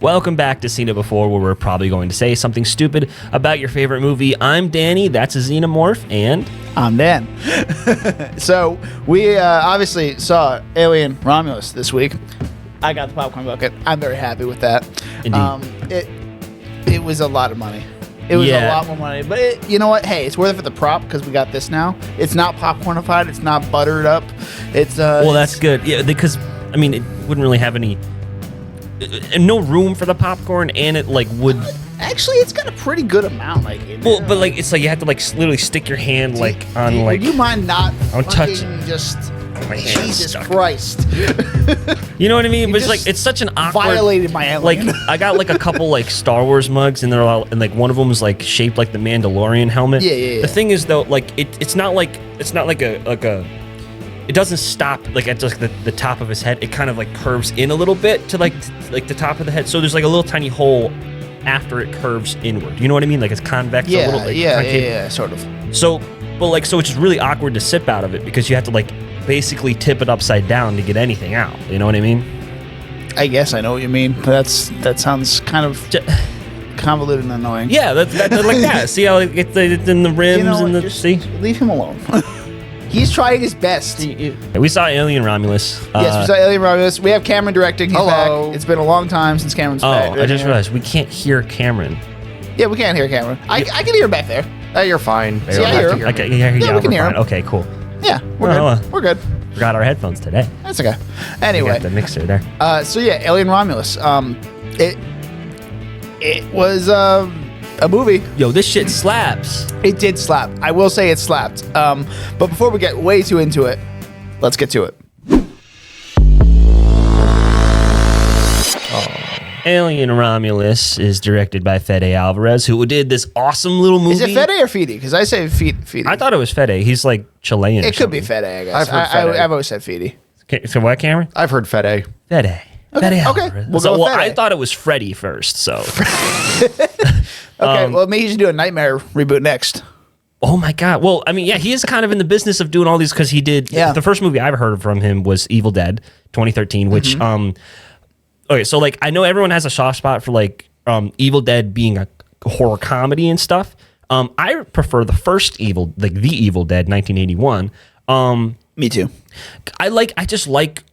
Welcome back to Seen It Before, where we're probably going to say something stupid about your favorite movie. I'm Danny, that's a xenomorph, and... I'm Dan. So, we obviously saw Alien Romulus this week. I got the popcorn bucket. I'm very happy with that. Indeed. It was a lot of money. It was a lot more money. But you know what? Hey, it's worth it for the prop because we got this now. It's not popcornified. It's not buttered up. It's well, that's good. Yeah, because, I mean, it wouldn't really have any... no room for the popcorn, and it like would actually it's got a pretty good amount but like it's like you have to like literally stick your hand like on like. Would you mind not touch just my hand Jesus stuck. Christ. You know what I mean? But it's like it's such an awkward violated my alien. Like I got like a couple like Star Wars mugs, and they're all, and like one of them is like shaped like the Mandalorian helmet. Yeah. The thing is though, like it's not like a it doesn't stop like at just the top of his head. It kind of like curves in a little bit to like the top of the head. So there's like a little tiny hole after it curves inward. You know what I mean? Like it's convex. Yeah, a little, like, yeah, sort of. So, but like so it's just really awkward to sip out of it because you have to like basically tip it upside down to get anything out. You know what I mean? I guess I know what you mean. That sounds kind of convoluted and annoying. Yeah, that's like that. See how it's in the rims and the see? Leave him alone. He's trying his best. We saw Alien Romulus. Yes, we saw Alien Romulus. We have Cameron directing. He's back. It's been a long time since Cameron's back. Oh, I just realized we can't hear Cameron. Yeah, we can't hear Cameron. I can hear him back there. You're fine. See, I hear him. Okay, yeah, we can hear him. Okay, cool. Yeah, we're good. We're good. Forgot our headphones today. That's okay. Anyway. We got the mixer there. So yeah, Alien Romulus. It was a movie. Yo, this shit slaps. It did slap. I will say it slapped. But before we get way too into it, let's get to it. Alien Romulus is directed by Fede Alvarez, who did this awesome little movie. Is it Fede or Fede? Because I say Fede. I thought it was Fede. He's like Chilean. It could be Fede, I guess. I've heard Fede. I've always said Fede. Okay, so what, Cameron? I've heard Fede. Fede. Okay. Alvarez. We'll go with Fede. I thought it was Freddy first, so. Okay, well, maybe you should do a Nightmare reboot next. Oh my God. Well, I mean, yeah, he is kind of in the business of doing all these because he did. Yeah. The first movie I ever heard from him was Evil Dead 2013, which, okay, so like I know everyone has a soft spot for like Evil Dead being a horror comedy and stuff. I prefer the first Evil, like the Evil Dead 1981. Me too. I just like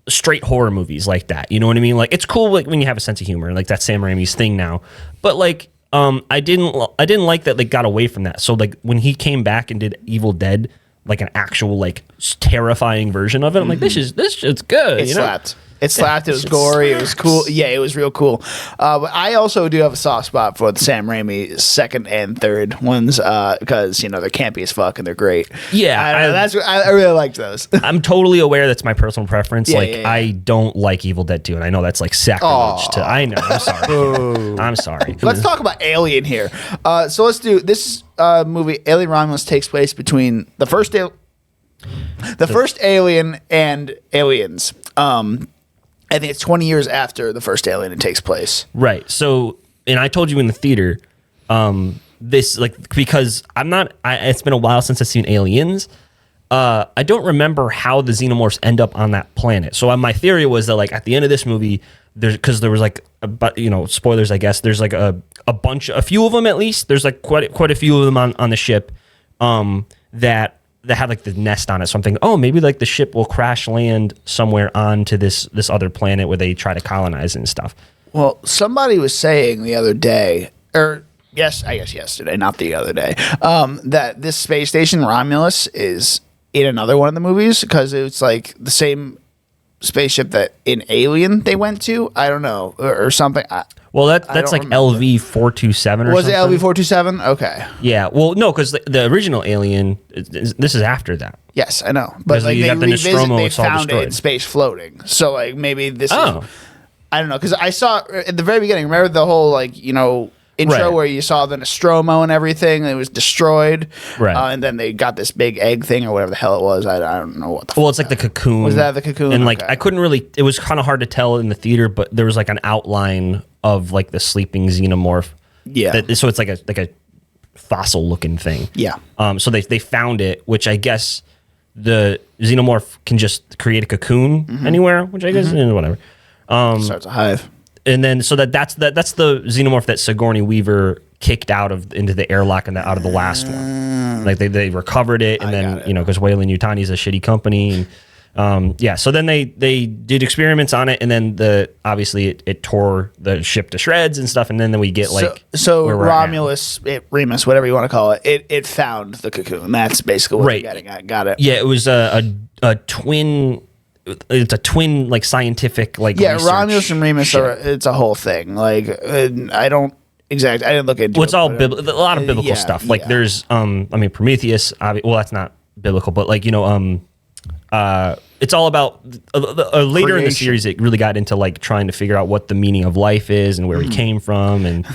straight horror movies like that. You know what I mean? Like it's cool like when you have a sense of humor, like that's Sam Raimi's thing now. But like I didn't like that they got away from that. So like when he came back and did Evil Dead, like an actual like terrifying version of it, I'm like this shit's good. It slapped. It slapped. It was gory. It was cool. Yeah, it was real cool. But I also do have a soft spot for the Sam Raimi second and third ones because they're campy as fuck and they're great. Yeah, I really liked those. I'm totally aware that's my personal preference. Yeah. I don't like Evil Dead 2, and I know that's like sacrilege to. I know. I'm sorry. I'm sorry. Let's talk about Alien here. So let's do this movie. Alien Romulus takes place between the first Alien and Aliens. I think it's 20 years after the first Alien it takes place. Right. So, and I told you in the theater, this like because it's been a while since I've seen Aliens. I don't remember how the xenomorphs end up on that planet. So my theory was that like at the end of this movie, because there was like spoilers, I guess there's like a few of them at least. There's like quite a few of them on the ship that have like the nest on it. So I'm thinking, oh, maybe like the ship will crash land somewhere onto this other planet where they try to colonize and stuff. Well, somebody was saying the other day, or yes, I guess yesterday, not the other day, that this space station Romulus is in another one of the movies because it's like the same spaceship that in Alien they went to. I don't know, or something. Well, that's like LV 427 or something. Was it LV 427? Okay. Yeah. Well, no, because the original Alien, this is after that. Yes, I know. But like they they found it in space floating. So like maybe this is, I don't know, because I saw at the very beginning, remember the whole intro where you saw the Nostromo and everything, and it was destroyed. Right. And then they got this big egg thing or whatever the hell it was. I don't know what the Well, it's like the cocoon. Was that the cocoon? And like I couldn't really, it was kind of hard to tell in the theater, but there was like an outline of like the sleeping xenomorph. Yeah. So it's like a fossil looking thing. Yeah. So they found it, which I guess the xenomorph can just create a cocoon anywhere, which I guess whatever. Starts a hive. and then so that's the xenomorph that Sigourney Weaver kicked into the airlock and out of the last one. Like they recovered it, and then because Weyland Yutani is a shitty company, and so then they did experiments on it, and then obviously it tore the ship to shreds and stuff, and then we get Romulus, Remus, whatever you want to call it, it found the cocoon. That's basically what you're getting at. Got it. Yeah, it was a twin. It's a twin like scientific research Romulus and Remus it's a whole thing. Like I didn't look into it's all a lot of biblical stuff. Like there's Prometheus, well that's not biblical, but it's all about later in the series it really got into like trying to figure out what the meaning of life is and where we came from, and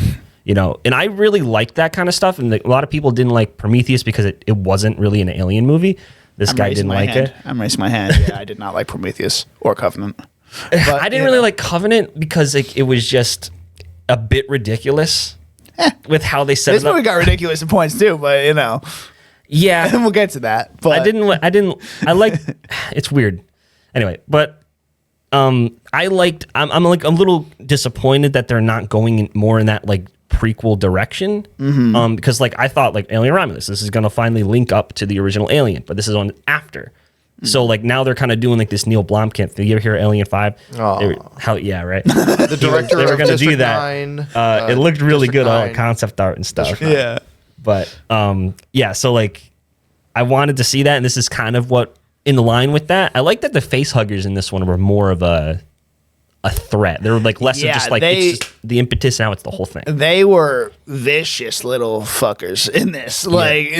and I really liked that kind of stuff, and a lot of people didn't like Prometheus because it wasn't really an alien movie. This guy didn't like it. I'm raising my hand. Yeah, I did not like Prometheus or Covenant. But, I didn't really like Covenant because it was just a bit ridiculous with how they set it up. This movie got ridiculous at points too, but yeah, we'll get to that. But I like it's weird. Anyway, but I'm a little disappointed that they're not going more in that like prequel direction, because like I thought like Alien Romulus, this is gonna finally link up to the original Alien, but this is on after. So like now they're kind of doing like this Neil Blomkamp thing. You ever hear Alien 5? Right? The director they were going to do that. 9, it looked really District good, all 9. concept art and stuff. yeah. But so like I wanted to see that, and this is kind of what in line with that. I like that the face huggers in this one were more of a threat. They were like less of just like it's just the impetus. Now it's the whole thing. They were vicious little fuckers in this. Like,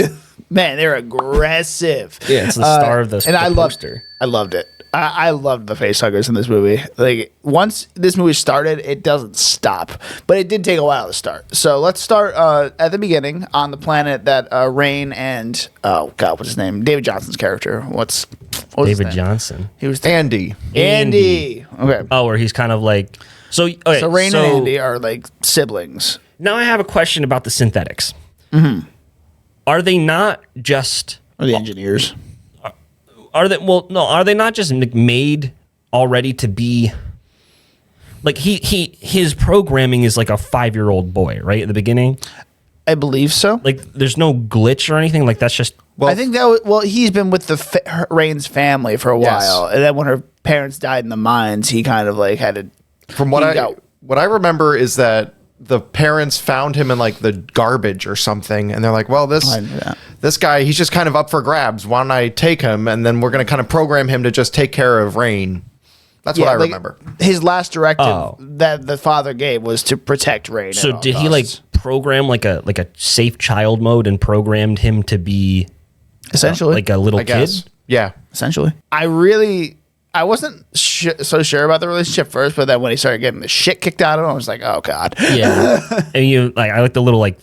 man, they're aggressive. Yeah, it's the star of the poster. I loved it. I loved the face huggers in this movie. Like, once this movie started, it doesn't stop. But it did take a while to start. So let's start at the beginning on the planet that Rain and what's his name? David Johnson's character. What's David Johnson? He was Andy. Okay. Oh, where he's kind of like so. Okay, so Rain and Andy are like siblings. Now I have a question about the synthetics. Are they not just Or the engineers? Are they are they not just made already to be like his programming is like a 5-year-old boy, right? At the beginning? I believe so. Like there's no glitch or anything, like that's just I think he's been with the Rain's family for a while, and then when her parents died in the mines, he kind of like had to. From what I remember is that the parents found him in like the garbage or something, and they're like, well, this guy, he's just kind of up for grabs. Why don't I take him, and then we're going to kind of program him to just take care of Rain. That's what I remember. His last directive that the father gave was to protect Rain. So did he like program like a safe child mode and programmed him to be essentially like a little kid? Yeah, essentially. I wasn't so sure about the relationship first, but then when he started getting the shit kicked out of him, I was like, oh god. Yeah. And I like the little like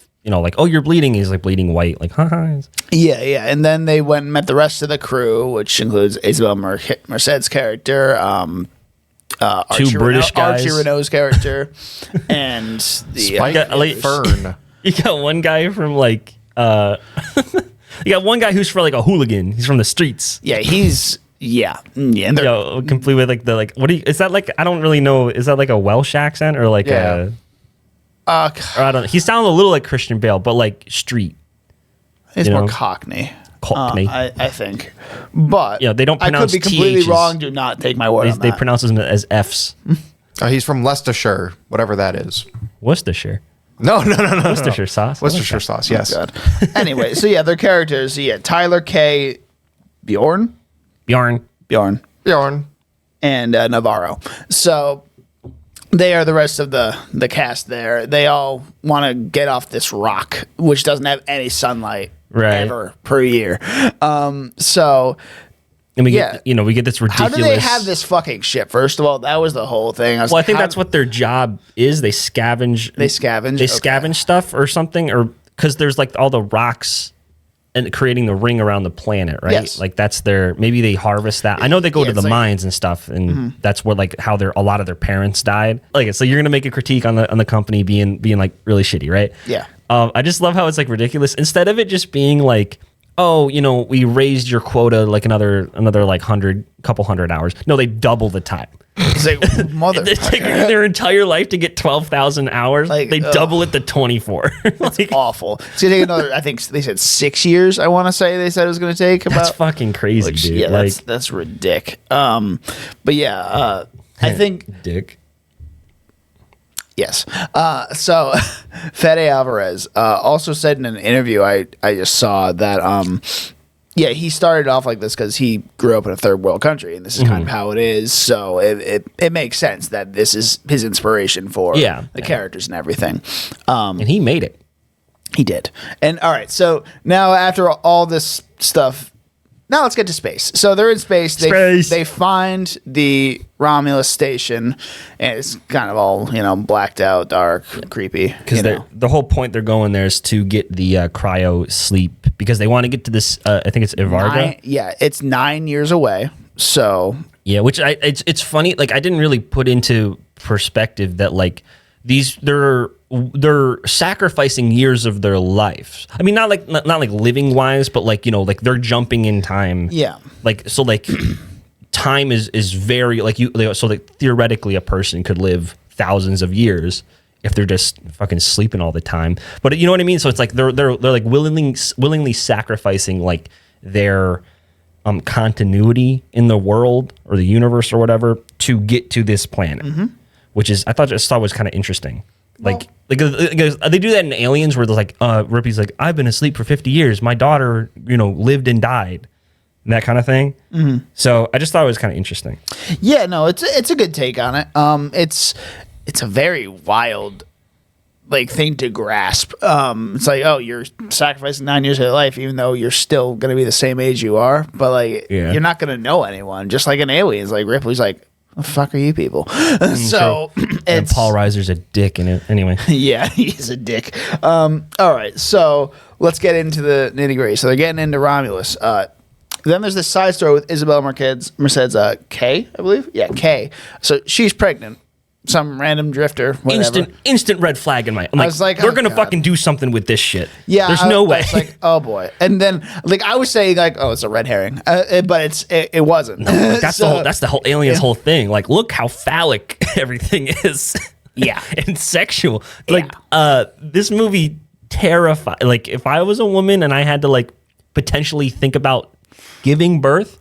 oh, you're bleeding. He's like bleeding white, like haha. Yeah. And then they went and met the rest of the crew, which includes Isabel Merced's character, two British guys, Archie Renault's character, and the Fern. You got one guy from like you got one guy who's from like a hooligan. He's from the streets. Yeah, he's. Yeah. And complete with like the what do you? Is that like I don't really know? Is that like a Welsh accent or like a? Or I don't. He sounded a little like Christian Bale, but like street. It's more Cockney. I think, but they don't pronounce. I could be completely wrong. Do not take my word. They pronounce them as F's. He's from Leicestershire, whatever that is. Worcestershire. No. Worcestershire sauce. Worcestershire sauce. Yes. Oh, anyway, so their characters. Tyler K. Bjorn, and Navarro. So they are the rest of the cast there. They all want to get off this rock, which doesn't have any sunlight ever per year. So. And we get this ridiculous. How do they have this fucking ship? First of all, that was the whole thing. I think that's what their job is. They scavenge. They scavenge stuff or something, or because there's like all the rocks and creating the ring around the planet, right? Yes. Like that's maybe they harvest that. I know they go to the mines and stuff, and that's where like how a lot of their parents died. Like, so you're gonna make a critique on the company being like really shitty, right? Yeah. I just love how it's like ridiculous. Instead of it just being like, oh, we raised your quota like another like couple hundred hours. No, they double the time. It's like, mother. They're taking their entire life to get 12,000 hours. Like, they double it to 24. Like, Awful. It's gonna take another. I think they said 6 years. I want to say they said it was gonna take about. that's fucking crazy, dude. Yeah, like, that's ridiculous. But yeah, I think dick. yes. So Fede Alvarez also said in an interview I just saw that yeah, he started off like this because he grew up in a third world country, and this is kind of how it is. So it makes sense that this is his inspiration for the characters and everything. And he made it. He did. And all right, so now after all this stuff, now let's get to space. So they're in space. They find the Romulus station, and it's kind of all, blacked out, dark, creepy. Because the whole point they're going there is to get the cryo sleep, because they want to get to this, I think it's Ivarga. It's 9 years away. So yeah, which it's funny. Like, I didn't really put into perspective that like they're sacrificing years of their life. I mean, not like living wise, but like, like they're jumping in time. Yeah. Like, so like time is very like so like theoretically a person could live thousands of years if they're just fucking sleeping all the time. But you know what I mean? So it's like they're like willingly sacrificing like their continuity in the world or the universe or whatever to get to this planet. Which is, I thought was kind of interesting. Like they do that in Aliens, where they're like, Ripley's like, I've been asleep for 50 years. My daughter, lived and died, and that kind of thing. So I just thought it was kind of interesting. Yeah, no, it's a good take on it. It's a very wild thing to grasp. It's like, oh, you're sacrificing 9 years of your life, even though you're still gonna be the same age you are, but you're not gonna know anyone. Just like in Aliens, like Ripley's like, the fuck are you people? So and Paul Reiser's a dick in it anyway. Yeah, he's a dick. All right, so let's get into the nitty gritty. So they're getting into Romulus. Then there's this side story with Isabella Merced's Kay, I believe. Yeah, Kay. So she's pregnant. Some random drifter, whatever. Instant red flag in my. I was like, they're gonna fucking do something with this shit. Yeah, there's no way. I was like, oh boy. And then I was saying oh, it's a red herring, but it wasn't. No, that's the whole Aliens whole thing. Like, look how phallic everything is. Yeah, and sexual. This movie terrified. Like, if I was a woman and I had to potentially think about giving birth.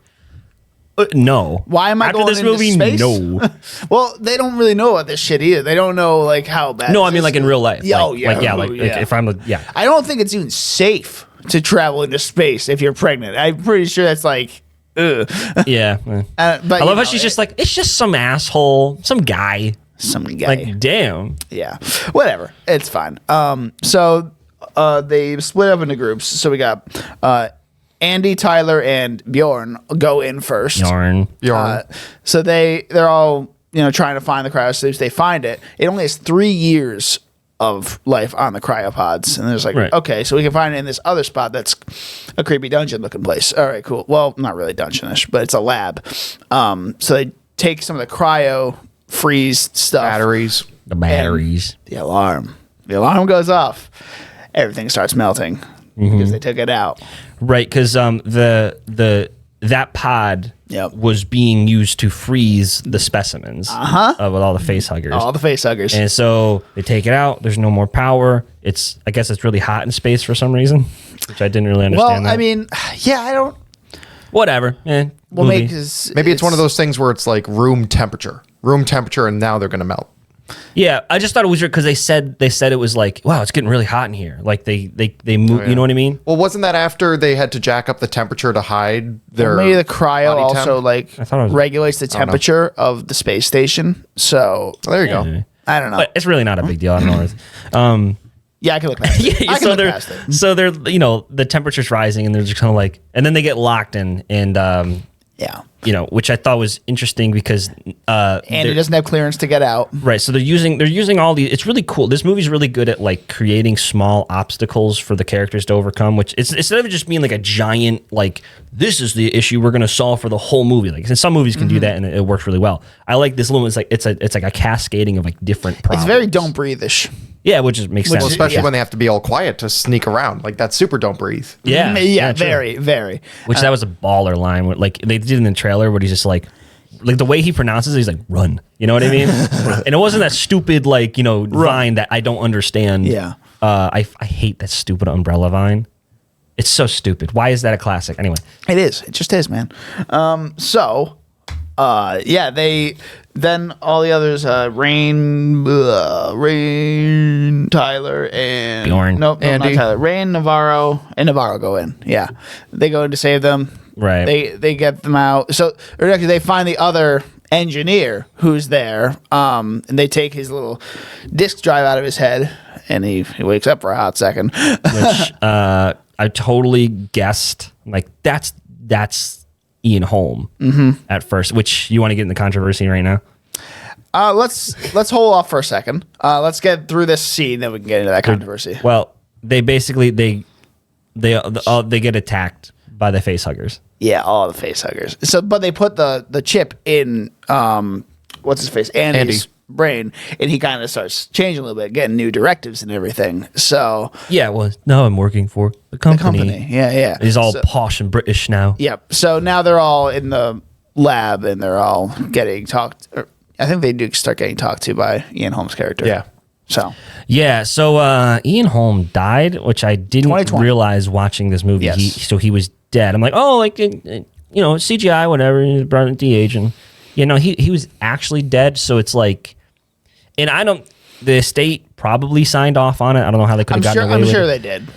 No. Why am I After going this into movie? space? No. Well, they don't really know about this shit either. They don't know how bad. No, I mean in real life. Yeah, if I'm I don't think it's even safe to travel into space if you're pregnant. I'm pretty sure that's ugh. Yeah. But I love how she's just like, it's just some asshole, some guy. Like, damn. Yeah. Whatever. It's fine. So they split up into groups. So we got Andy, Tyler, and Bjorn go in first. Bjorn. So they're all trying to find the cryosleeps. They find it. It only has 3 years of life on the cryopods, and there's okay, so we can find it in this other spot that's a creepy dungeon looking place. All right, cool. Well, not really dungeonish, but it's a lab. So they take some of the cryo freeze stuff, the batteries, the alarm goes off. Everything starts melting. Because they took it out, right? Because that pod was being used to freeze the specimens of all the face huggers. And so they take it out. There's no more power. I guess it's really hot in space for some reason, which I didn't really understand. Well, I mean, yeah, I don't. Whatever. Maybe it's one of those things where it's like room temperature, and now they're gonna melt. Yeah, I just thought it was weird because they said it was like, wow, it's getting really hot in here. Like they move, you know what I mean? Well, wasn't that after they had to jack up the temperature to hide their? Maybe the cryo also regulates the temperature of the space station. So there you go. I don't know. But it's really not a big deal. I don't know. Yeah, I can look past it. So they're the temperature's rising and they're just kind of like, and then they get locked in and yeah, which I thought was interesting because Andy doesn't have clearance to get out. Right, so they're using all these. It's really cool. This movie's really good at creating small obstacles for the characters to overcome. Which it's instead of it just being a giant this is the issue we're going to solve for the whole movie. And some movies can do that and it works really well. I like this little. It's like a cascading of different problems. It's very Don't Breathe-ish. Yeah, which makes sense. Well, especially Yeah. when they have to be all quiet to sneak around. Like that's super don't breathe. Yeah, Yeah, true. very, very. Which that was a baller line. Like they did in the trailer, where he's just like the way he pronounces it, he's like run. You know what I mean? And it wasn't that stupid like vine that I don't understand. Yeah. I hate that stupid umbrella vine. It's so stupid. Why is that a classic? Anyway, It is. It just is, man. They then all the others, Rain, Tyler, and Bjorn. Nope, Andy. not Tyler. Rain, Navarro, and Navarro go in. Yeah, they go in to save them. Right. They get them out. So, or actually, they find the other engineer who's there. And they take his little disk drive out of his head, and he wakes up for a hot second. which I totally guessed like that's Ian Holm at first. Which you want to get in the controversy right now? Let's hold off for a second. Let's get through this scene, then we can get into that controversy. Well, they basically they get attacked by the face huggers. Yeah, all the face huggers. So, but they put the chip in what's his face, Andy's brain, and he kind of starts changing a little bit, getting new directives and everything. So, Yeah, well, now I'm working for the company. yeah. He's all So, posh and British now. yep. So now they're all in the lab, and they're all getting talked. I think they do start getting talked to by Ian Holm's character. Yeah. So Yeah, so Ian Holm died, which I didn't 2020. realize watching this movie. Yes. So he was dead. I'm like, oh, like CGI, whatever. He brought it de-age, and he was actually dead. So it's like, and the estate probably signed off on it. I don't know how they could have gotten away I'm with sure it. they did.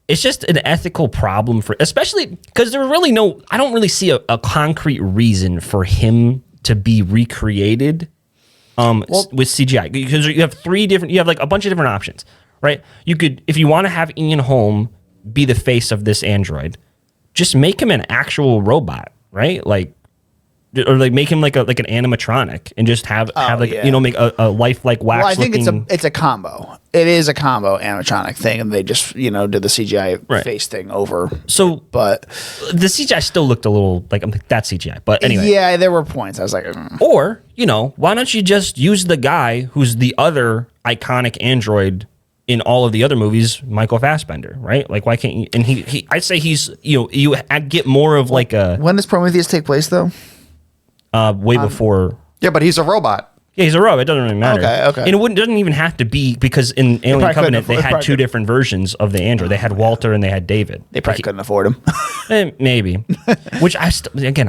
It's just an ethical problem especially because there really I don't really see a concrete reason for him to be recreated with CGI, because you have like a bunch of different options, right? You could, if you want to have Ian Holm be the face of this android, just make him an actual robot, right? Or make him like an animatronic and just have make a lifelike wax. Well, I think looking, it's a combo. It is a combo animatronic thing, and they just did the CGI face thing over. So, But the CGI still looked a little like, I'm like, that's CGI. But anyway, yeah, there were points I was like, or why don't you just use the guy who's the other iconic android in all of the other movies, Michael Fassbender, right? Like, why can't you? And he I'd say he's you get more of like a when does Prometheus take place though? way before. Yeah, but he's a robot. Yeah, he's a robot. It doesn't really matter. Okay. And it doesn't even have to be, because in Alien probably Covenant, couldn't they afford- had two probably different versions of the android. They had Walter and they had David. They probably couldn't afford him. Maybe. Which I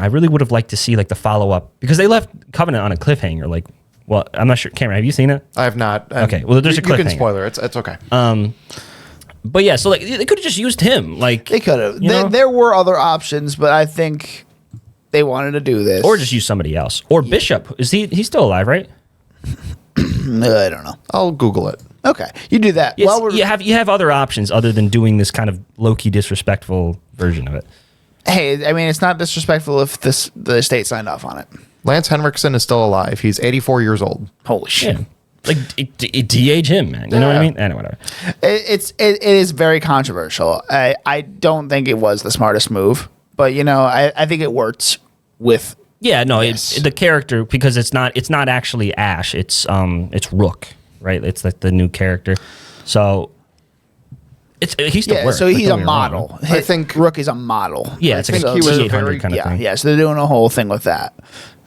really would have liked to see like the follow up, because they left Covenant on a cliffhanger. Like, well, I'm not sure. Cameron, have you seen it? I have not. And Okay, well, there's a you can cliffhanger. spoiler. It's okay. But yeah, so like they could have just used him. Like, They could have. you know? There were other options, but I think they wanted to do this. Or just use somebody else. Or Bishop. He's still alive, right? I don't know. I'll Google it. Okay, you do that. Yes, Well, you have other options other than doing this kind of low-key disrespectful version of it. hey, I mean, it's not disrespectful if the estate signed off on it. Lance Henriksen is still alive. He's 84 years old. Holy shit. Yeah. Like, it de-age him, man. You know what I Yeah. mean? Anyway, whatever. It is very controversial. I don't think it was the smartest move, but I think it works with. Yeah, no, Yes. the character, because it's not actually Ash. It's Rook, right? It's like the new character. So he still works. So like, he's don't a get me wrong. model. I think- Rook is a model. Yeah, it's like think a he was a 800 very- kind of Yeah, thing. yeah. So they're doing a whole thing with that.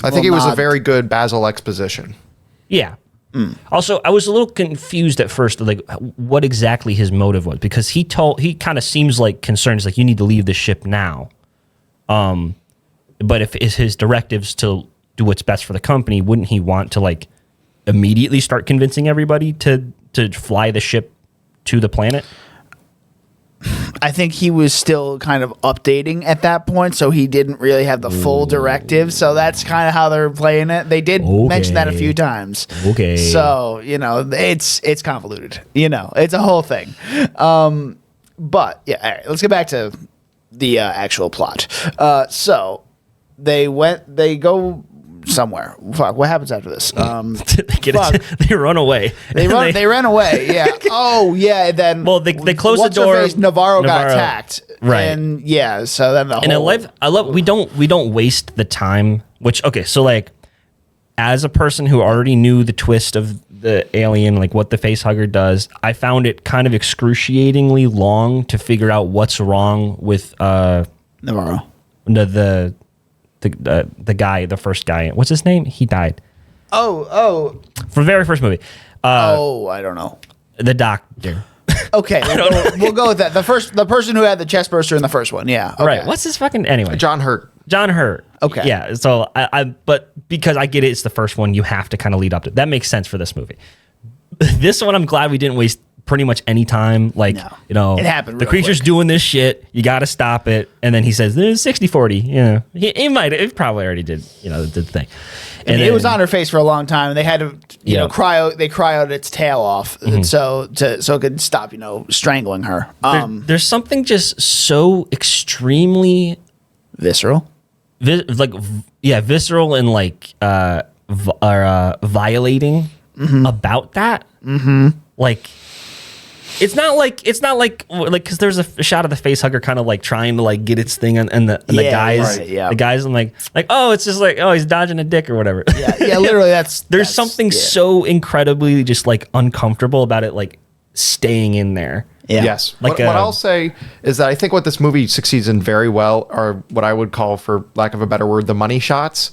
I think he Well, was a not- very good Basil exposition. Yeah. Also, I was a little confused at first, like what exactly his motive was, because he kind of seems like concerned. He's like, you need to leave the ship now. But if it's his directives to do what's best for the company, wouldn't he want to like immediately start convincing everybody to fly the ship to the planet? I think he was still kind of updating at that point, so he didn't really have the full directive. So that's kind of how they're playing it. They did mention that a few times. Okay. So it's convoluted. It's a whole thing. But yeah, all right, let's get back to the actual plot. So they go somewhere. Fuck, what happens after this? They run away. They ran away. Yeah. Oh, yeah. Then Well, they closed the what's her door. face? Navarro got Navarro. attacked. Right. And yeah. So then the And whole. I love we don't waste the time. Which, okay, so like, as a person who already knew the twist of the alien, like what the face hugger does. I found it kind of excruciatingly long to figure out what's wrong with Navarro. The guy, the first guy. What's his name? He died. Oh. For the very first movie. I don't know. The doctor. Okay, we'll go with that. The person who had the chest burster in the first one. Yeah. Okay. Right. What's his fucking anyway? John Hurt. John Hurt. Okay. Yeah. So but because I get it's the first one, you have to kind of lead up to it. That makes sense for this movie. This one, I'm glad we didn't waste pretty much any time. Like, you know, it happened the real creature's quick. doing this shit. You got to stop it. And then he says, there's 60-40. Yeah. He probably already did, the thing. And it was on her face for a long time. They had to, cry out its tail off, so it could stop, strangling her. There's something just so extremely visceral, visceral and like violating about that. Like. It's not like because there's a shot of the face hugger kind of like trying to like get its thing and the guys the guys I'm like oh, it's just like, oh, he's dodging a dick or whatever. Yeah, literally there's something so incredibly just like uncomfortable about it, like staying in there. Yeah. Yes. What I'll say is that I think what this movie succeeds in very well are what I would call, for lack of a better word, the money shots.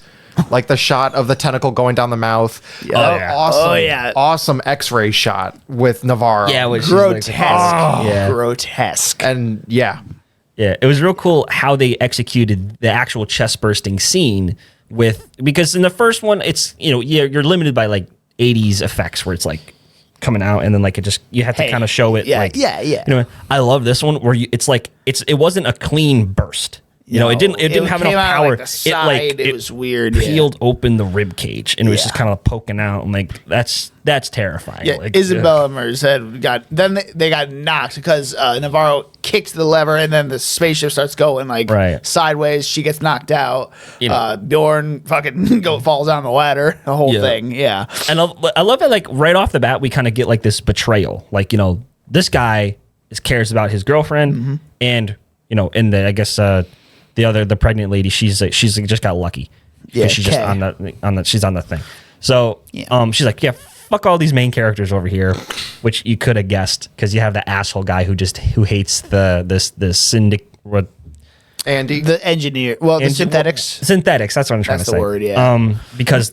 Like the shot of the tentacle going down the mouth. Awesome X-ray shot with Navarro. Yeah, which grotesque. Grotesque. And it was real cool how they executed the actual chest bursting scene because in the first one it's you're limited by like 80s effects where it's like coming out and then like you have to kind of show it. I love this one where it wasn't a clean burst. It didn't have enough power. It was weird. Peeled open the rib cage and it was just kind of poking out. And like that's terrifying. Yeah, Isabella Merced they got knocked because Navarro kicked the lever and then the spaceship starts going sideways. She gets knocked out. Bjorn fucking falls down the ladder. The whole thing. Yeah. And I love that like right off the bat we kind of get like this betrayal. Like this guy cares about his girlfriend and I guess. The pregnant lady, she's just got lucky. Yeah, she's just she's on the thing. So she's like, fuck all these main characters over here, which you could have guessed because you have the asshole guy who hates the syndic. What? Andy, the engineer. Well, the synthetics. Synthetics. That's what I'm trying to say. That's the word. Yeah. Because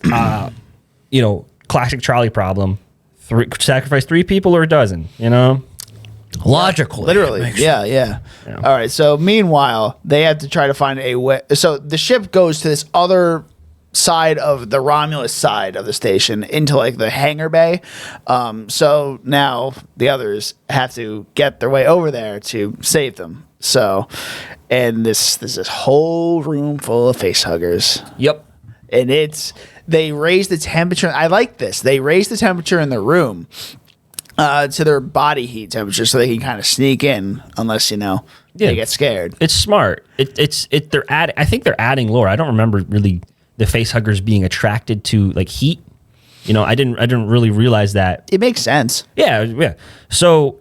classic trolley problem. Sacrifice 3 people or a dozen. Logical. Literally. Yeah. All right. So meanwhile, they had to try to find a way. So the ship goes to this other side of the Romulus side of the station into like the hangar bay. So now the others have to get their way over there to save them. So, and there's this whole room full of face huggers. Yep. And they raise the temperature. I like this. They raise the temperature in the room to their body heat temperature so they can kind of sneak in unless they get scared. It's smart. I think they're adding lore. I don't remember really the face huggers being attracted to like heat. I didn't really realize that. It makes sense. Yeah. So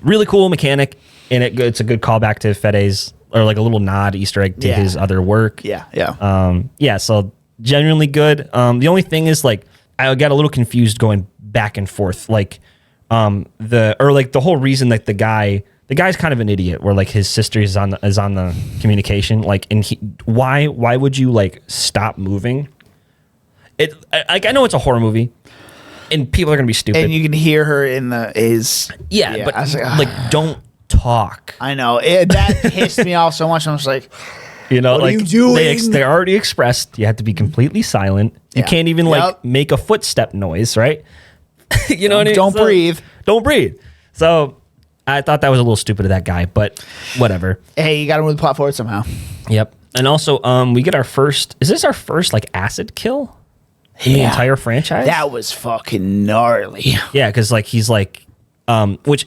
really cool mechanic, and it's a good callback to Fede's, or like a little nod Easter egg to his other work. Yeah. So genuinely good. The only thing is like I got a little confused going back and forth, like. The whole reason that the guy's kind of an idiot where like his sister is on the communication, like, and why would you like stop moving? I know it's a horror movie and people are gonna be stupid and you can hear her in but like don't talk. I know that pissed me off so much. I was like, what like are you doing? They already expressed you have to be completely silent. You can't even like make a footstep noise, right? You know what I mean? Don't breathe. So I thought that was a little stupid of that guy, but whatever. Hey, you got to move the plot forward somehow. Yep. And also, we get is this our first like acid kill in the entire franchise? That was fucking gnarly. Yeah, because like he's like, which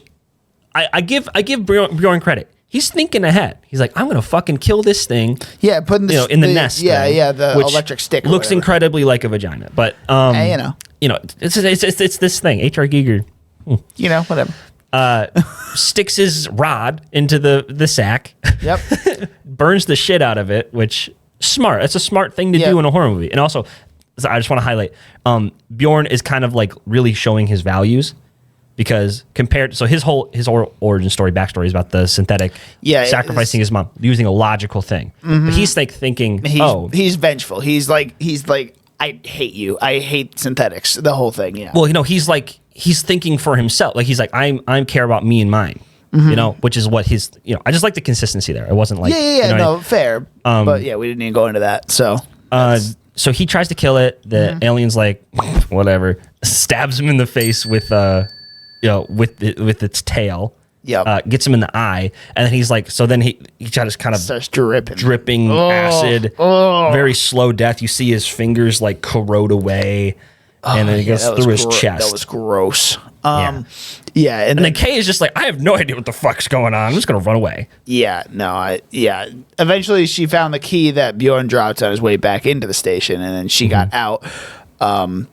I give Bjorn credit. He's thinking ahead. He's like, I'm gonna fucking kill this thing. Yeah, putting the in the nest. The electric stick looks incredibly like a vagina, but it's this thing. H.R. Giger, whatever. Sticks his rod into the sack. Yep. Burns the shit out of it, which smart. That's a smart thing to do in a horror movie. And also, so I just want to highlight Bjorn is kind of like really showing his values because compared, so his whole origin story, backstory is about the synthetic sacrificing his mom using a logical thing. But he's like thinking, he's vengeful. He's like, I hate you. I hate synthetics. The whole thing. Yeah. Well, he's thinking for himself. Like he's like, I care about me and mine. Which is what his. I just like the consistency there. It wasn't like fair. But yeah, we didn't even go into that. So. So he tries to kill it. The alien's like, whatever. Stabs him in the face with with its tail. Yeah. Gets him in the eye, and then he's like, so then he just kind of starts dripping acid. Very slow death. You see his fingers like corrode away, and then it goes through his chest. That was gross. And then Kay is just like, I have no idea what the fuck's going on. I'm just gonna run away. Eventually, she found the key that Bjorn dropped on his way back into the station, and then she got out. I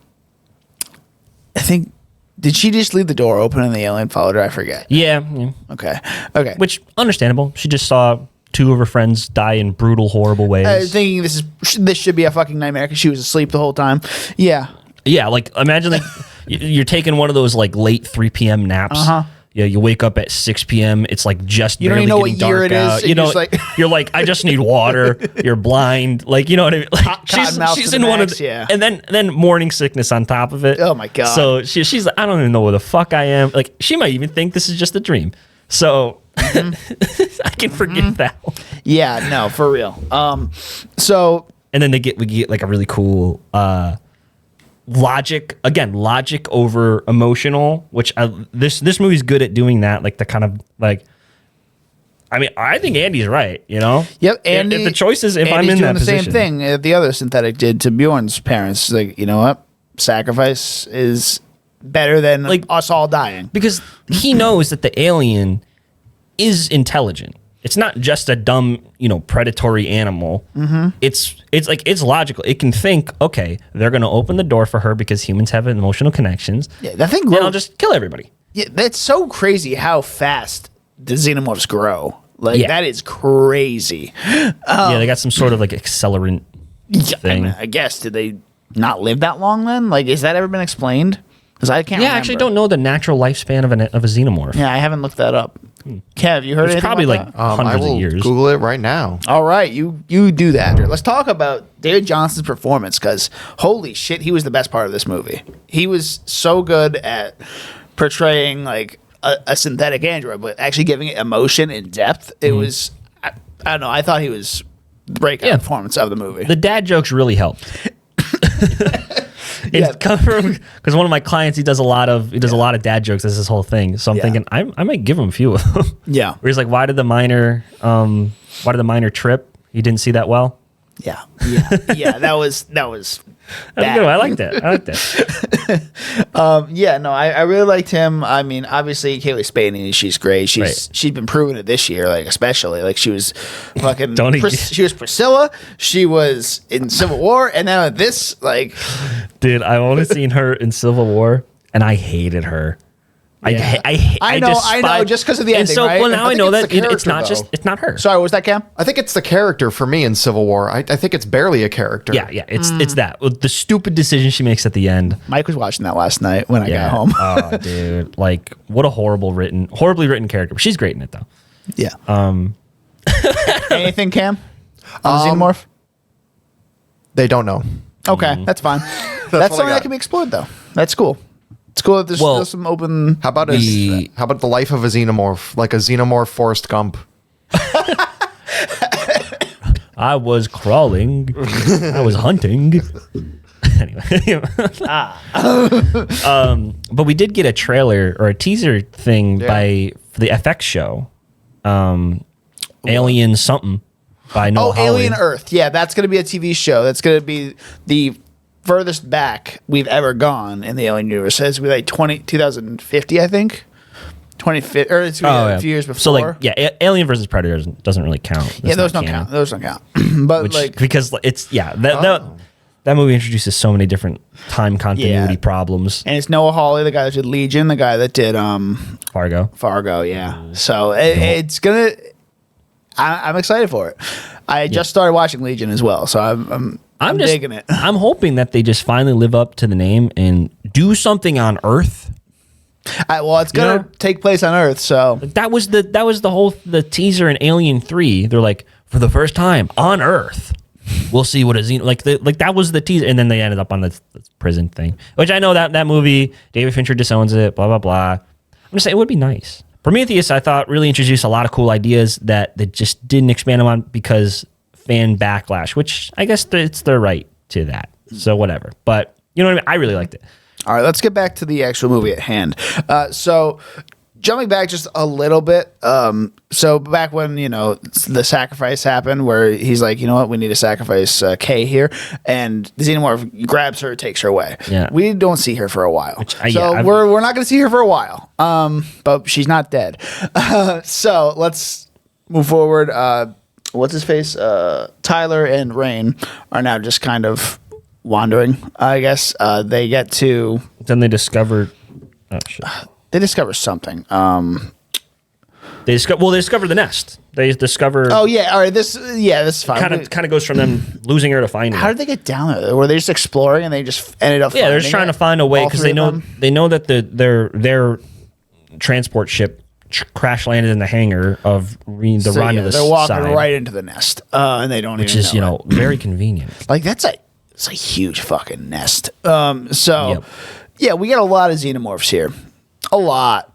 think. Did she just leave the door open and the alien followed her? I forget. Yeah. Okay. Which, understandable. She just saw two of her friends die in brutal, horrible ways. I was thinking this should be a fucking nightmare because she was asleep the whole time. Yeah. Yeah, like, imagine like you're taking one of those like late 3 p.m. naps. Yeah, you wake up at 6 p.m. It's like just you don't even know what year it is. You're like, I just need water. You're blind. Like, you know what I mean? Like, she's in one of the, and then morning sickness on top of it. Oh my god. So she's like, I don't even know where the fuck I am. Like, she might even think this is just a dream. So I can forgive that one. Yeah, no, for real. So and then we get like a really cool logic over emotional, which this movie's good at doing that, like the kind of like, I mean, I think Andy's right, Yep, Andy. If the choice is, if Andy's I'm in doing that the position, same thing the other synthetic did to Bjorn's parents. Like, you know what, sacrifice is better than like us all dying, because he knows that the alien is intelligent. It's not just a dumb, predatory animal. It's like, it's logical. It can think, okay, they're going to open the door for her because humans have emotional connections. Yeah, that thing grows. And I'll just kill everybody. Yeah, that's so crazy how fast the xenomorphs grow. Like, that is crazy. Yeah, they got some sort of like accelerant thing. I guess, did they not live that long then? Like, has that ever been explained? Because I can't remember. I actually don't know the natural lifespan of a xenomorph. Yeah, I haven't looked that up. Kev, you heard anything? It's probably like hundreds of years. Google it right now. All right, you do that. Let's talk about David Johnson's performance, because holy shit, he was the best part of this movie. He was so good at portraying like a synthetic android, but actually giving it emotion and depth. It was, I don't know, I thought he was the breakout performance of the movie. The dad jokes really helped. It's because one of my clients, he does a lot of dad jokes. That's his whole thing. So I'm thinking I might give him a few of them. Yeah. Where he's like, why did the minor trip? He didn't see that well. Yeah. That was That's good. I like that. I really liked him. I mean, obviously Kaylee Spaney, she's great. She's been proving it this year, like especially like she was fucking. She was Priscilla. She was in Civil War, and now this like. Dude, I've only seen her in Civil War, and I hated her. Yeah. I know, just because of the ending, right? Well, now I know that it's not her. Sorry, what was that, Cam? I think it's the character for me in Civil War. I think it's barely a character. Yeah, it's that. The stupid decision she makes at the end. Mike was watching that last night when I got home. Oh, dude. Like, what a horribly written character. She's great in it, though. Yeah. Anything, Cam? On Xenomorph? They don't know. Okay, that's fine. That's something that can be explored, though. That's cool. It's cool that there's still some open. How about the life of a xenomorph, like a xenomorph Forrest Gump? I was crawling. I was hunting. Anyway, but we did get a trailer or a teaser thing for the FX show, Alien something by Noah Hawley. Alien Earth. Yeah, that's going to be a TV show. That's going to be the furthest back we've ever gone in the Alien universe. It's going to be like 2050, I think. 2050, or it's a few years before. So like, Alien versus Predator doesn't really count. Those don't count. Those don't count. But because it's that movie introduces so many different time continuity problems. And it's Noah Hawley, the guy that did Legion, the guy that did Fargo, yeah. So it's gonna. I'm excited for it. I just started watching Legion as well, so I'm I'm digging it. I'm hoping that they just finally live up to the name and do something on Earth. Well, it's gonna take place on Earth, so That was the teaser in Alien 3. They're like, for the first time on Earth, we'll see what a that was the teaser, and then they ended up on this prison thing. Which I know that movie, David Fincher disowns it. Blah blah blah. I'm just saying it would be nice. Prometheus, I thought, really introduced a lot of cool ideas that they just didn't expand on because fan backlash. Which I guess it's their right to that. So whatever. But you know what I mean. I really liked it. All right, let's get back to the actual movie at hand. So, jumping back just a little bit. So back when the sacrifice happened, where he's like, you know what, we need to sacrifice Kay here, and the xenomorph grabs her, takes her away. Yeah, we don't see her for a while. Yeah, we're not going to see her for a while. But she's not dead. So let's move forward. What's his face? Tyler and Rain are now just kind of wandering, I guess. They get to... Then they discover... Oh, shit. They discover something. They discover the nest. They discover... Oh, yeah. All right. This is fine. Kind of goes from them losing her to finding her. How did they get down there? Were they just exploring and they just ended up they're just trying to find a way because they know that their transport ship crash landed in the hangar of the Romulus they're walking side, right into the nest. And they don't which even is, know it. very convenient. Like, it's a huge fucking nest. Yeah, we get a lot of xenomorphs here. A lot.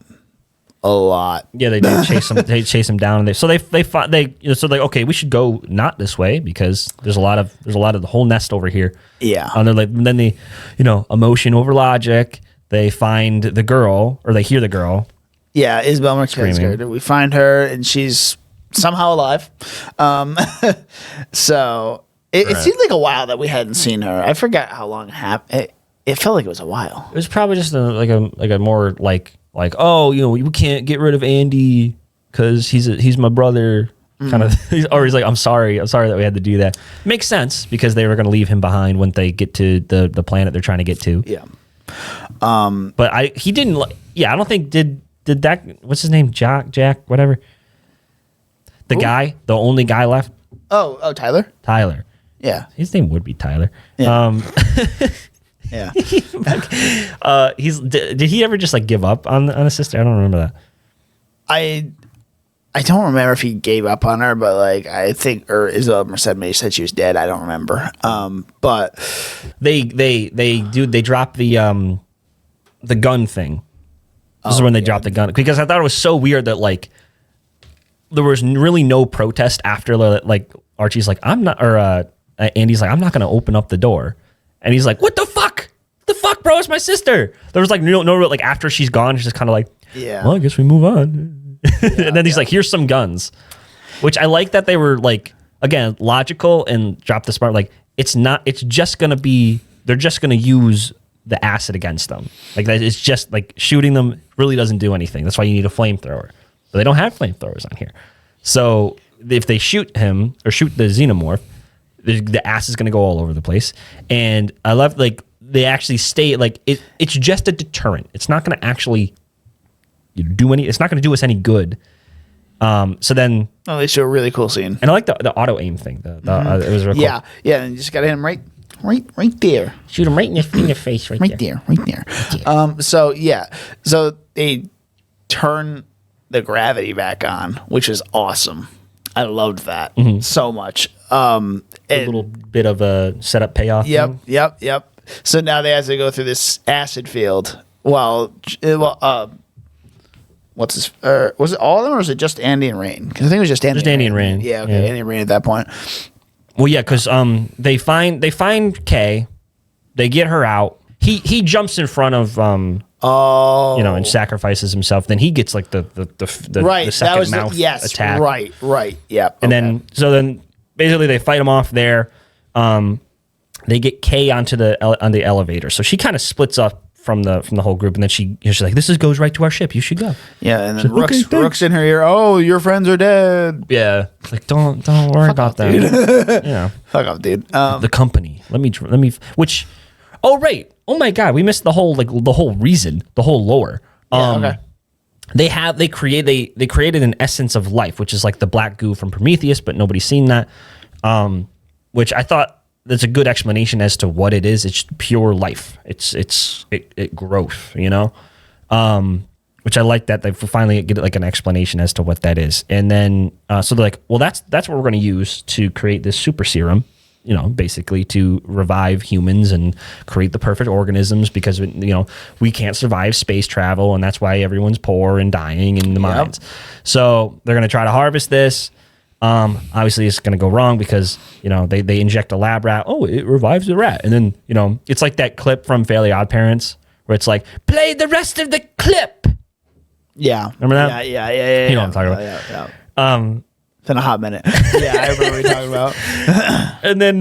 Yeah, they do chase them. They chase them down, and so like, okay, we should go not this way because there's a lot of the whole nest over here. Yeah, and they're like, then they, emotion over logic. They find the girl, or they hear the girl. Yeah, Isabel Marquez's character. We find her, and she's somehow alive. So it seemed like a while that we hadn't seen her. I forgot how long it happened. It felt like it was a while. It was probably just a more like we can't get rid of Andy because he's my brother kind of. Or he's like, I'm sorry that we had to do that. Makes sense because they were going to leave him behind when they get to the planet they're trying to get to. Yeah. But he didn't. I don't think did that. What's his name? Jack, whatever. The guy, the only guy left. Oh, Tyler. Tyler. Yeah, his name would be Tyler. Yeah. Yeah. Did he ever just like give up on his sister? I don't remember that. I don't remember if he gave up on her, but like I think, or Isabel Merced said she was dead. I don't remember. But they drop the gun thing. This is when they dropped the gun because I thought it was so weird that like there was really no protest after like Archie's like Andy's like I'm not going to open up the door. And he's like, what the fuck? The fuck, bro? It's my sister. There was like no like after she's gone, she's just kind of like, yeah. Well, I guess we move on. And then he's like, here's some guns, which I like that they were like, again, logical and drop the smart. Like they're just gonna use the acid against them. Like that, it's just like shooting them really doesn't do anything. That's why you need a flamethrower. But they don't have flamethrowers on here. So if they shoot him or shoot the xenomorph, the ass is going to go all over the place. And I love like they actually state like it's just a deterrent. It's not going to actually do any. It's not going to do us any good. So then, they show a really cool scene, and I like the auto aim thing. It was real cool. Yeah, and you just got him right there. Shoot him right in the face, right there. So they turn the gravity back on, which is awesome. I loved that so much. A little bit of a setup payoff. Yep. So now they have to go through this acid field. What's his? Was it all of them, or was it just Andy and Rain? Because I think it was just Andy. Just Andy and Rain. Yeah. Okay. Yeah. Andy and Rain at that point. Well, yeah, because they find Kay, they get her out. He jumps in front of and sacrifices himself. Then he gets like the second mouth attack. Right. Yep. And then basically they fight him off there. They get Kay on the elevator, so she kind of splits up from the whole group, and then she's like, "This goes right to our ship. You should go." Yeah, and then Rook's in her ear. Oh, your friends are dead. Yeah, like don't worry about that. Yeah, fuck off, dude. The company. Let me. Which, oh right. Oh my god, we missed the whole reason, the whole lore. Okay. They created an essence of life, which is like the black goo from Prometheus, but nobody's seen that. Which I thought that's a good explanation as to what it is. It's pure life. It growth, you know? Which I like that they finally get like an explanation as to what that is. And then, so they're like, well, that's what we're going to use to create this super serum, you know, basically to revive humans and create the perfect organisms because, you know, we can't survive space travel. And that's why everyone's poor and dying in the mines. So they're going to try to harvest this. Obviously it's going to go wrong because, you know, they inject a lab rat. Oh, it revives the rat. And then, you know, it's like that clip from Fairly Odd Parents where it's like, play the rest of the clip. Yeah. Remember that? Yeah. You know what I'm talking about. Yeah. It's been a hot minute. Yeah, I remember what you're talking about. And then,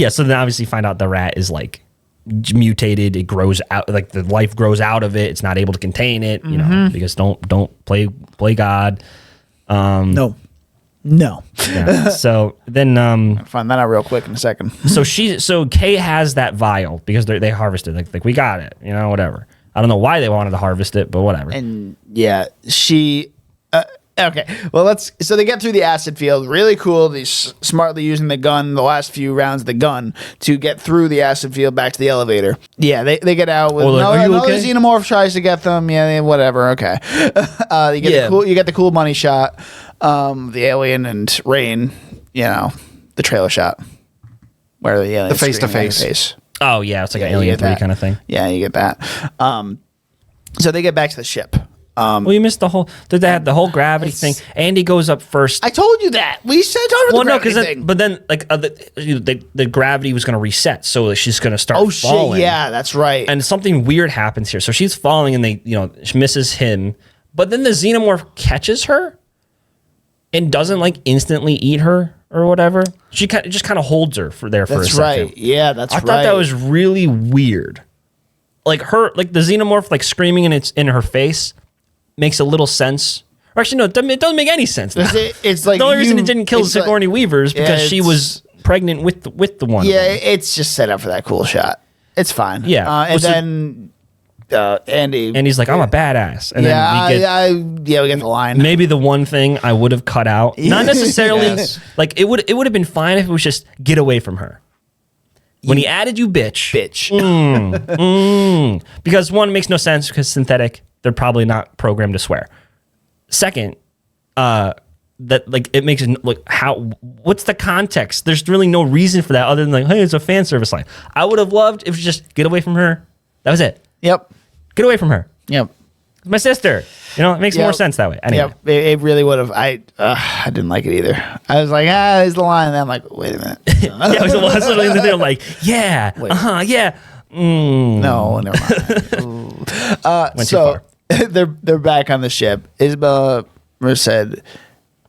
so then obviously find out the rat is like mutated. It grows out, like the life grows out of it. It's not able to contain it, you know, because don't play God. No. Yeah. So then, I'll find that out real quick in a second. so Kay has that vial because they harvested. Like we got it, you know, whatever. I don't know why they wanted to harvest it, but whatever. And yeah, she. Okay, well so they get through the acid field. Really cool. They smartly using the gun, the last few rounds of the gun to get through the acid field back to the elevator. Yeah, they get out with another xenomorph tries to get them. Yeah, whatever. Okay, you get the cool money shot. The alien and Rain. You know, the trailer shot where the alien face to face. Oh yeah, it's like an Alien 3 kind of thing. Yeah, you get that. So they get back to the ship. Well, you missed the whole. They had the whole gravity thing. Andy goes up first. I told you that. We said over the gravity thing. But then like the gravity was going to reset, so she's going to start. Oh falling. shit! Yeah, that's right. And something weird happens here. So she's falling, and she misses him. But then the xenomorph catches her, and doesn't like instantly eat her or whatever. She just kind of holds her for a second. That's right. Yeah, that's right. I thought that was really weird. Like the xenomorph like screaming in her face makes a little sense. Or actually, no, it doesn't make any sense. It's like the only reason it didn't kill Sigourney Weaver is because she was pregnant with the one. Yeah, it's just set up for that cool shot. It's fine. Yeah, and then Andy's like, I'm a badass. And then we get the line. Maybe the one thing I would have cut out, not necessarily like it would have been fine if it was just get away from her. When he added you bitch. Because one, it makes no sense because synthetic, they're probably not programmed to swear. Second, that like it makes it like what's the context? There's really no reason for that other than like, hey, it's a fan service line. I would have loved if it was just get away from her. That was it. Yep. Get away from her. Yep. My sister. You know, it makes more sense that way. Anyway. Yep. It really would have. I didn't like it either. I was like, there's the line. And then I'm like, wait a minute. Yeah, it was literally they're like, yeah, yeah. No, never mind. Went too far. They're back on the ship. Isabella Merced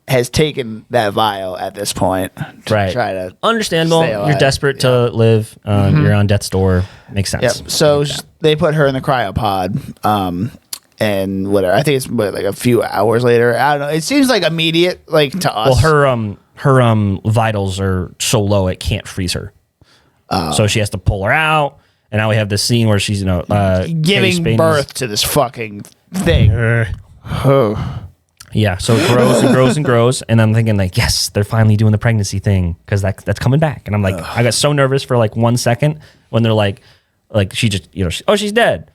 has taken that vial at this point to try to understandable. Stay alive. You're desperate to live. You're on death's door. Makes sense. Yep. So they put her in the cryopod. And whatever. I think it's like a few hours later. I don't know. It seems like immediate, like to us. Well, her vitals are so low it can't freeze her. So she has to pull her out. And now we have this scene where she's giving birth to this fucking thing. Yeah, so it grows and grows and grows, and I'm thinking like, yes, they're finally doing the pregnancy thing because that's coming back. And I'm like, I got so nervous for like 1 second when they're like she just she's dead,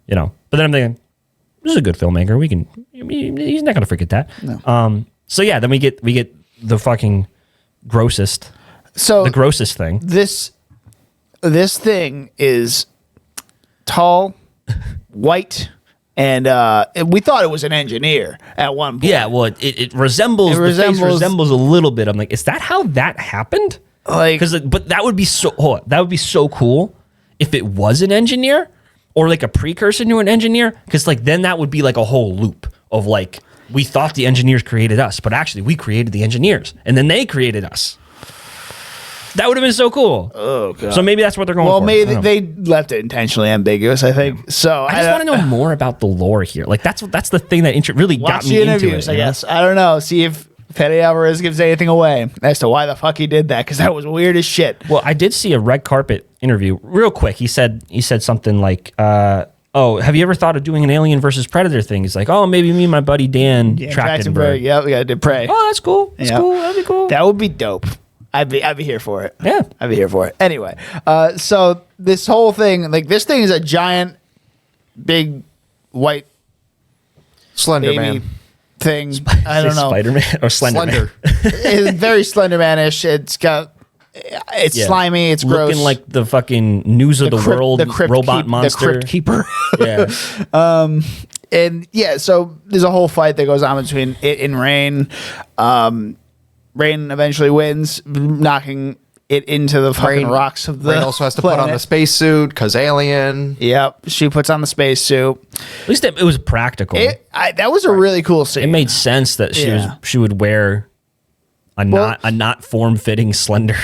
But then I'm thinking, this is a good filmmaker. He's not gonna forget that. No. So yeah, then we get the fucking grossest thing. This thing is tall, white. And we thought it was an engineer at one point. Yeah, well, it resembles. The face resembles a little bit. I'm like, is that how that happened? But that would be so cool if it was an engineer or like a precursor to an engineer. Because like then that would be like a whole loop of like we thought the engineers created us, but actually we created the engineers, and then they created us. That would have been so cool. Oh god! So maybe that's what they're going for. Well, maybe they left it intentionally ambiguous. I think so. I just want to know more about the lore here. Like that's the thing that really got me into it. I guess I don't know. See if Fede Alvarez gives anything away as to why the fuck he did that, because that was weird as shit. Well, I did see a red carpet interview real quick. He said something like, "Oh, have you ever thought of doing an Alien versus Predator thing?" He's like, "Oh, maybe me and my buddy Dan Trachtenberg." Yeah, we got to Prey. Oh, that's cool. That's cool. That'd be cool. That would be dope. I'd be here for it. Yeah. I'd be here for it. Anyway, so this whole thing, like this thing is a giant, big, white Slender baby Man. thing. I don't know. Spider-Man or Slender Man? It's very Slender Man-ish. It's slimy. It's gross. Looking like the fucking news of the world robot monster. The Crypt Keeper. Yeah. And yeah, so there's a whole fight that goes on between it and Rain. Rain eventually wins, knocking it into the fucking rocks of the Rain also has to planet. put on the spacesuit because alien. Yep, she puts on the spacesuit. At least it was practical. That was a really cool scene. It made sense that she would wear a not form fitting slender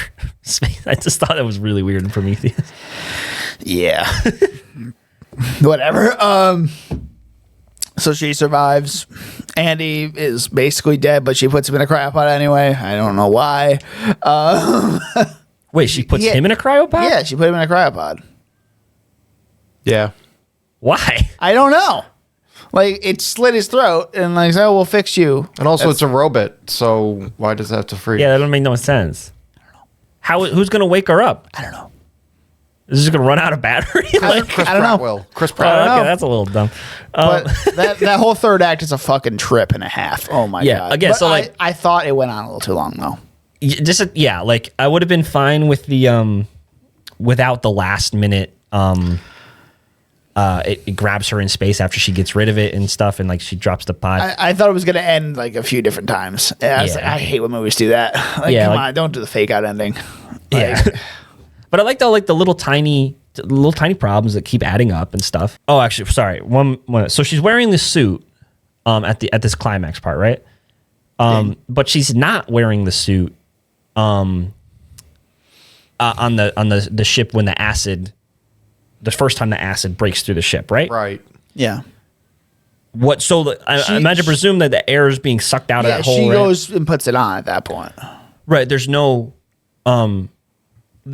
space. I just thought that was really weird in Prometheus. Yeah. Whatever. So she survives. Andy is basically dead, but she puts him in a cryopod anyway. I don't know why. Wait, she puts him in a cryopod? Yeah, she put him in a cryopod. Yeah. Why? I don't know. Like, it slit his throat, and like, oh, we'll fix you. And also, it's a robot, so why does that have to freeze? Yeah, that doesn't make no sense. Who's going to wake her up? I don't know. Is this going to run out of battery? Chris I don't Pratt know. will. Chris Oh, Pratt. okay, that's a little dumb. But that whole third act is a fucking trip and a half. Oh my god. Again, But so like I thought it went on a little too long though. like I would have been fine with the without the last minute it grabs her in space after she gets rid of it and stuff, and like she drops the pod. I thought it was gonna end like a few different times. And I was like, I hate when movies do that. Like, come on, don't do the fake out ending. Yeah. But I like the little tiny problems that keep adding up and stuff. Oh, actually, sorry. One. So she's wearing this suit at this climax part, right? But she's not wearing the suit on the ship when the first time the acid breaks through the ship, right? Right. Yeah. What? So I imagine presume that the air is being sucked out of that hole. She right? goes and puts it on at that point. Right. There's no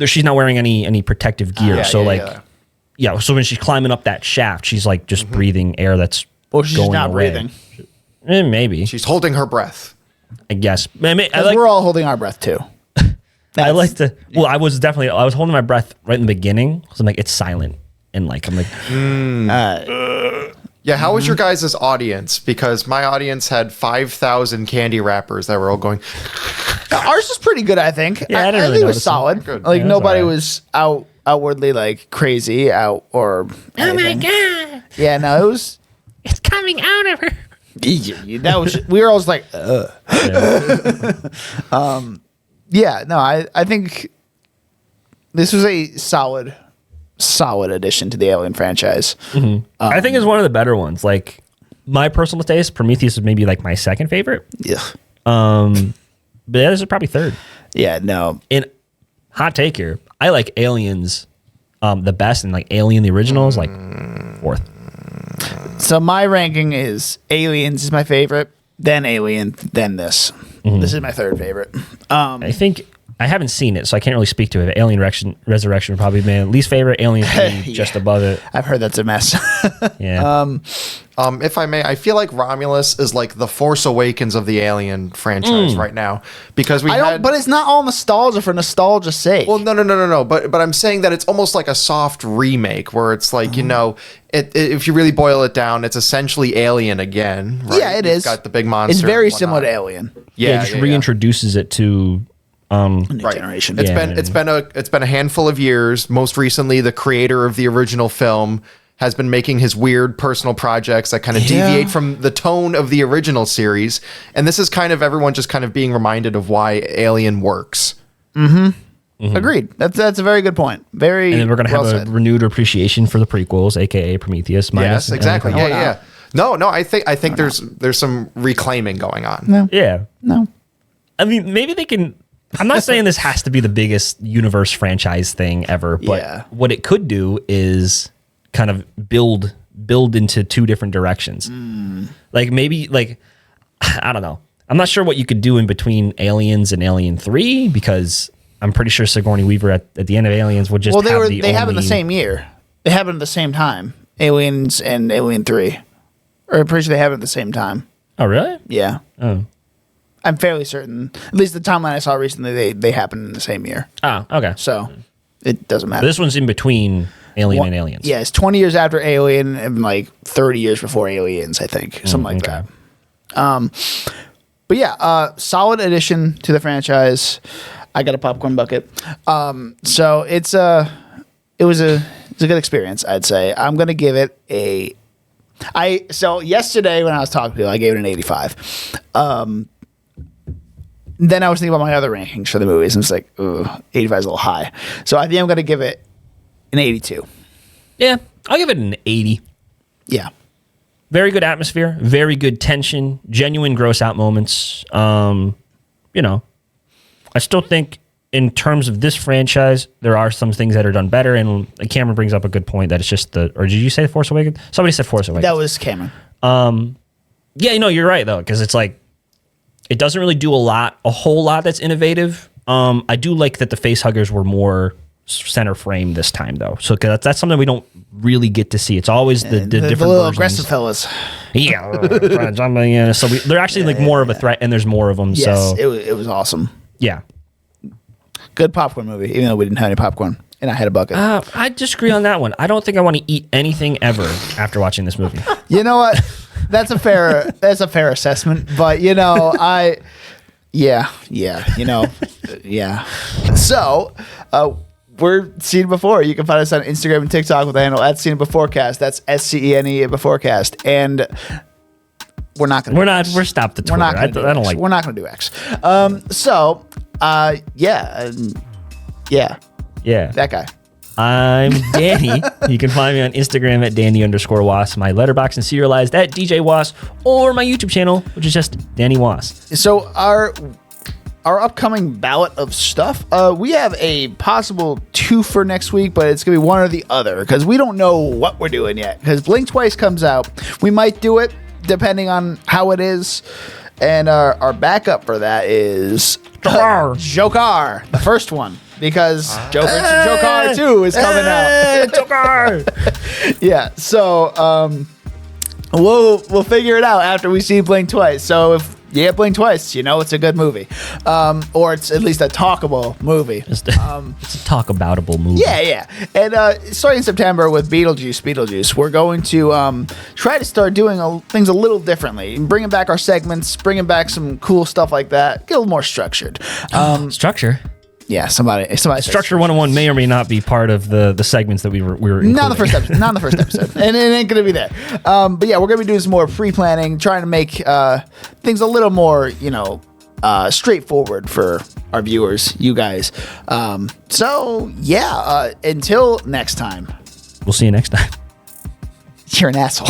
she's not wearing any protective gear. So when she's climbing up that shaft, she's like just breathing air that's she's going not away. breathing. Maybe. She's holding her breath. I guess. We're all holding our breath too. I like to. Well, I was holding my breath right in the beginning because I'm like, it's silent, and like I'm like, Yeah, how was your guys' audience? Because my audience had 5,000 candy wrappers that were all going. Ours was pretty good, I think. Yeah, I didn't I really think it was notice solid. Good. Like Yeah, nobody all right. was outwardly like crazy or. Oh anything. my god! Yeah, no, it was. It's coming out of her. That was. We were always like, yeah, no, I think this was a solid addition to the Alien franchise. I think it's one of the better ones. Like my personal taste, Prometheus is maybe like my second favorite. Yeah. But yeah, this is probably third. Yeah, no. And hot take here, I like Aliens the best, and like Alien the original is like fourth. So my ranking is Aliens is my favorite, then Alien, then this. This is my third favorite. I think I haven't seen it, so I can't really speak to it. Alien Resurrection would probably be my least favorite. Alien 3 just above it. I've heard that's a mess. Yeah. If I may, I feel like Romulus is like the Force Awakens of the Alien franchise right now because but it's not all nostalgia for nostalgia's sake. Well, no. But I'm saying that it's almost like a soft remake where it's like if you really boil it down, it's essentially Alien again. Right? Yeah, it You've is. got the big monster. It's very and similar to whatnot. Alien. It just reintroduces it to New Right. generation. It's been a handful of years. Most recently, the creator of the original film has been making his weird personal projects that kind of deviate from the tone of the original series. And this is kind of everyone just kind of being reminded of why Alien works. Agreed. That's a very good point. Very. and then we're gonna well have said. a renewed appreciation for the prequels, aka Prometheus. Yes, exactly. Alien. Yeah. No, I think there's some reclaiming going on. Yeah. No. I mean, maybe they can. I'm not saying this has to be the biggest universe franchise thing ever, but what it could do is kind of build into two different directions. Like maybe I don't know. I'm not sure what you could do in between Aliens and Alien 3 because I'm pretty sure Sigourney Weaver at the end of Aliens would just they happened the same year. They happened at the same time. Aliens and Alien 3. Or I'm pretty sure they happened at the same time. Oh really? Yeah. Oh. I'm fairly certain. At least the timeline I saw recently, they happened in the same year. Oh, okay. So it doesn't matter. This one's in between Alien and Aliens. Yeah, it's 20 years after Alien and like 30 years before Aliens, I think. Something like that. But yeah, solid addition to the franchise. I got a popcorn bucket. So it was a good experience, I'd say. I'm gonna give it so yesterday when I was talking to people, I gave it an 85. Then I was thinking about my other rankings for the movies, and it's like, 85 is a little high. So I think I'm gonna give it an 82. Yeah, I'll give it an 80. Yeah. Very good atmosphere, very good tension, genuine gross out moments. I still think in terms of this franchise, there are some things that are done better. And Cameron brings up a good point that it's just or did you say Force Awakens? Somebody said Force Awakens. That was Cameron. Yeah, you're right though, because it's like it doesn't really do a whole lot that's innovative. I do like that the face huggers were more center frame this time though, so that's something we don't really get to see. It's always the different little versions. aggressive fellas. Yeah, so they're actually like more of a threat, and there's more of them. Yes, So it was awesome. yeah, Good popcorn movie, even though we didn't have any popcorn, and I had a bucket. I disagree on that one. I don't think I want to eat anything ever after watching this movie. You know what? That's a fair assessment, but yeah. So, we're Seen It Before. You can find us on Instagram and TikTok with the handle @SeenItBeforecast. That's SCENE Beforecast. And we're not going to We're stopped the Twitter. We're not going to do I don't X. like. We're not going to do X. Yeah. That guy. I'm Danny. You can find me on Instagram at Danny_Was, my letterbox and serialized at DJ Was, or my YouTube channel, which is just Danny Was. So our upcoming ballot of stuff, we have a possible 2 for next week, but it's gonna be one or the other because we don't know what we're doing yet. Because Blink Twice comes out, we might do it depending on how it is. And our backup for that is Joker, the first one, because Joker 2 is coming out. Joker! Yeah, so we'll figure it out after we see Blink Twice. So if you get Blink Twice, it's a good movie, or it's at least a talkable movie. It's a talk-aboutable movie. Yeah. And starting in September with Beetlejuice, we're going to try to start doing things a little differently, bringing back our segments, bringing back some cool stuff like that, get a little more structured. Structure. Yeah, somebody. Structure 101 may or may not be part of the segments that we were not the first episode. Not in the first episode, and it ain't gonna be there. But yeah, we're gonna be doing some more pre-planning, trying to make things a little more, straightforward for our viewers, you guys. So yeah, until next time. We'll see you next time. You're an asshole.